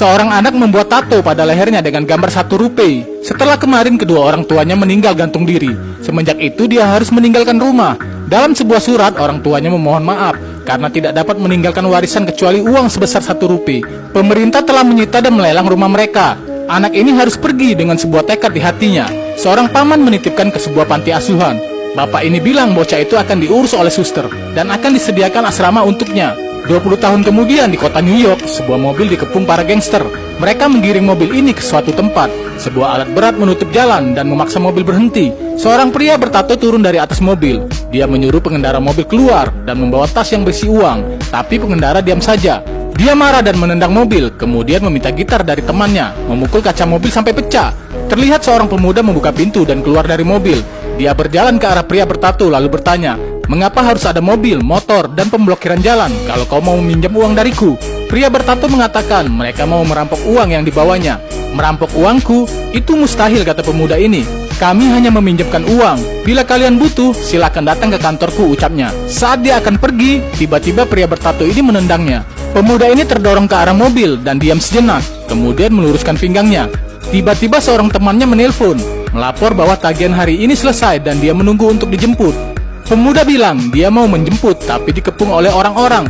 Seorang anak membuat tato pada lehernya dengan gambar 1 rupiah. Setelah kemarin kedua orang tuanya meninggal gantung diri. Semenjak itu dia harus meninggalkan rumah. Dalam sebuah surat, orang tuanya memohon maaf karena tidak dapat meninggalkan warisan kecuali uang sebesar 1 rupiah. Pemerintah telah menyita dan melelang rumah mereka. Anak ini harus pergi dengan sebuah tekad di hatinya. Seorang paman menitipkan ke sebuah panti asuhan. Bapak ini bilang bocah itu akan diurus oleh suster dan akan disediakan asrama untuknya. 20 tahun kemudian di kota New York, sebuah mobil dikepung para gangster. Mereka menggiring mobil ini ke suatu tempat. Sebuah alat berat menutup jalan dan memaksa mobil berhenti. Seorang pria bertato turun dari atas mobil. Dia menyuruh pengendara mobil keluar dan membawa tas yang berisi uang. Tapi pengendara diam saja. Dia marah dan menendang mobil, kemudian meminta gitar dari temannya, memukul kaca mobil sampai pecah. Terlihat seorang pemuda membuka pintu dan keluar dari mobil. Dia berjalan ke arah pria bertato lalu bertanya, "Mengapa harus ada mobil, motor, dan pemblokiran jalan kalau kau mau meminjam uang dariku?" Pria bertato mengatakan mereka mau merampok uang yang dibawanya. "Merampok uangku? Itu mustahil," kata pemuda ini. "Kami hanya meminjamkan uang. Bila kalian butuh, silakan datang ke kantorku," ucapnya. Saat dia akan pergi, tiba-tiba pria bertato ini menendangnya. Pemuda ini terdorong ke arah mobil dan diam sejenak, kemudian meluruskan pinggangnya. Tiba-tiba seorang temannya menelpon, melapor bahwa tagihan hari ini selesai dan dia menunggu untuk dijemput. Pemuda bilang dia mau menjemput tapi dikepung oleh orang-orang.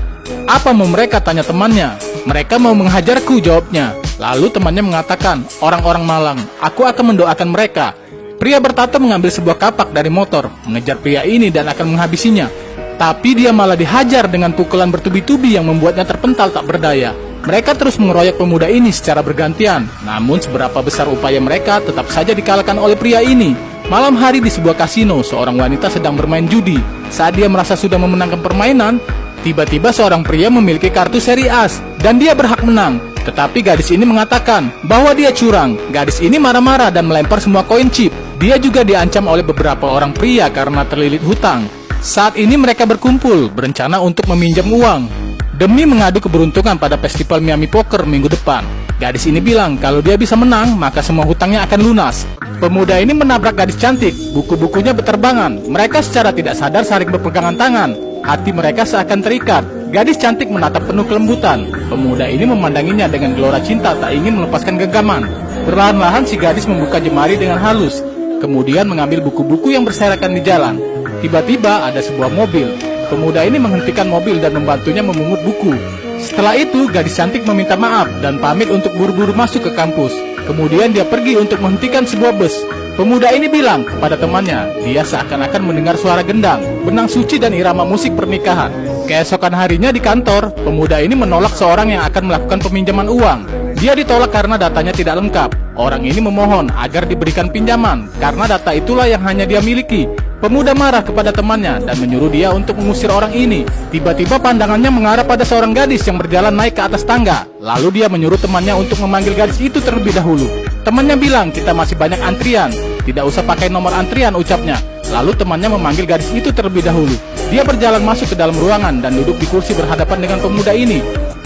"Apa mau mereka?" tanya temannya. "Mereka mau menghajarku," jawabnya. Lalu temannya mengatakan, "Orang-orang malang, aku akan mendoakan mereka." Pria bertato mengambil sebuah kapak dari motor, mengejar pria ini dan akan menghabisinya. Tapi dia malah dihajar dengan pukulan bertubi-tubi yang membuatnya terpental tak berdaya. Mereka terus mengeroyok pemuda ini secara bergantian. Namun seberapa besar upaya mereka tetap saja dikalahkan oleh pria ini. Malam hari di sebuah kasino, seorang wanita sedang bermain judi. Saat dia merasa sudah memenangkan permainan, tiba-tiba seorang pria memiliki kartu seri as dan dia berhak menang. Tetapi gadis ini mengatakan bahwa dia curang. Gadis ini marah-marah dan melempar semua koin chip. Dia juga diancam oleh beberapa orang pria karena terlilit hutang. Saat ini mereka berkumpul, berencana untuk meminjam uang demi mengadu keberuntungan pada festival Miami Poker minggu depan. Gadis ini bilang kalau dia bisa menang, maka semua hutangnya akan lunas. Pemuda ini menabrak gadis cantik, buku-bukunya berterbangan. Mereka secara tidak sadar saling berpegangan tangan. Hati mereka seakan terikat. Gadis cantik menatap penuh kelembutan. Pemuda ini memandanginya dengan gelora cinta tak ingin melepaskan genggaman. Perlahan-lahan si gadis membuka jemari dengan halus, kemudian mengambil buku-buku yang berserakan di jalan. Tiba-tiba ada sebuah mobil. Pemuda ini menghentikan mobil dan membantunya memungut buku. Setelah itu, gadis cantik meminta maaf dan pamit untuk buru-buru masuk ke kampus. Kemudian dia pergi untuk menghentikan sebuah bus. Pemuda ini bilang kepada temannya, dia seakan-akan mendengar suara gendang, benang suci dan irama musik pernikahan. Keesokan harinya di kantor, pemuda ini menolak seorang yang akan melakukan peminjaman uang. Dia ditolak karena datanya tidak lengkap. Orang ini memohon agar diberikan pinjaman karena data itulah yang hanya dia miliki. Pemuda marah kepada temannya dan menyuruh dia untuk mengusir orang ini. Tiba-tiba pandangannya mengarah pada seorang gadis yang berjalan naik ke atas tangga. Lalu dia menyuruh temannya untuk memanggil gadis itu terlebih dahulu. Temannya bilang, "Kita masih banyak antrian. Tidak usah pakai nomor antrian," ucapnya. Lalu temannya memanggil gadis itu terlebih dahulu. Dia berjalan masuk ke dalam ruangan dan duduk di kursi berhadapan dengan pemuda ini.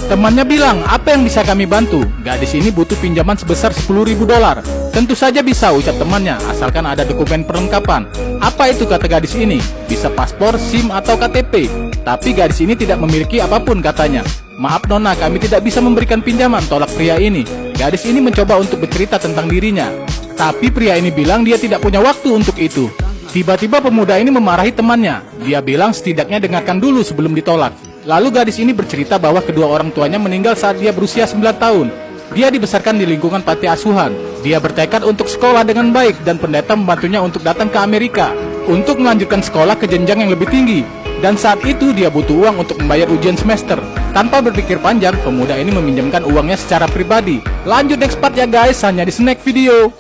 Temannya bilang, "Apa yang bisa kami bantu? Gadis ini butuh pinjaman sebesar $10.000. "Tentu saja bisa," ucap temannya, "asalkan ada dokumen perlengkapan." "Apa itu?" kata gadis ini. "Bisa paspor, SIM, atau KTP." Tapi gadis ini tidak memiliki apapun, katanya. "Maaf nona, kami tidak bisa memberikan pinjaman," tolak pria ini. Gadis ini mencoba untuk bercerita tentang dirinya. Tapi pria ini bilang dia tidak punya waktu untuk itu. Tiba-tiba pemuda ini memarahi temannya. Dia bilang setidaknya dengarkan dulu sebelum ditolak. Lalu gadis ini bercerita bahwa kedua orang tuanya meninggal saat dia berusia 9 tahun. Dia dibesarkan di lingkungan panti asuhan. Dia bertekad untuk sekolah dengan baik dan pendeta membantunya untuk datang ke Amerika untuk melanjutkan sekolah ke jenjang yang lebih tinggi. Dan saat itu dia butuh uang untuk membayar ujian semester. Tanpa berpikir panjang, pemuda ini meminjamkan uangnya secara pribadi. Lanjut next part ya guys, hanya di Snack Video.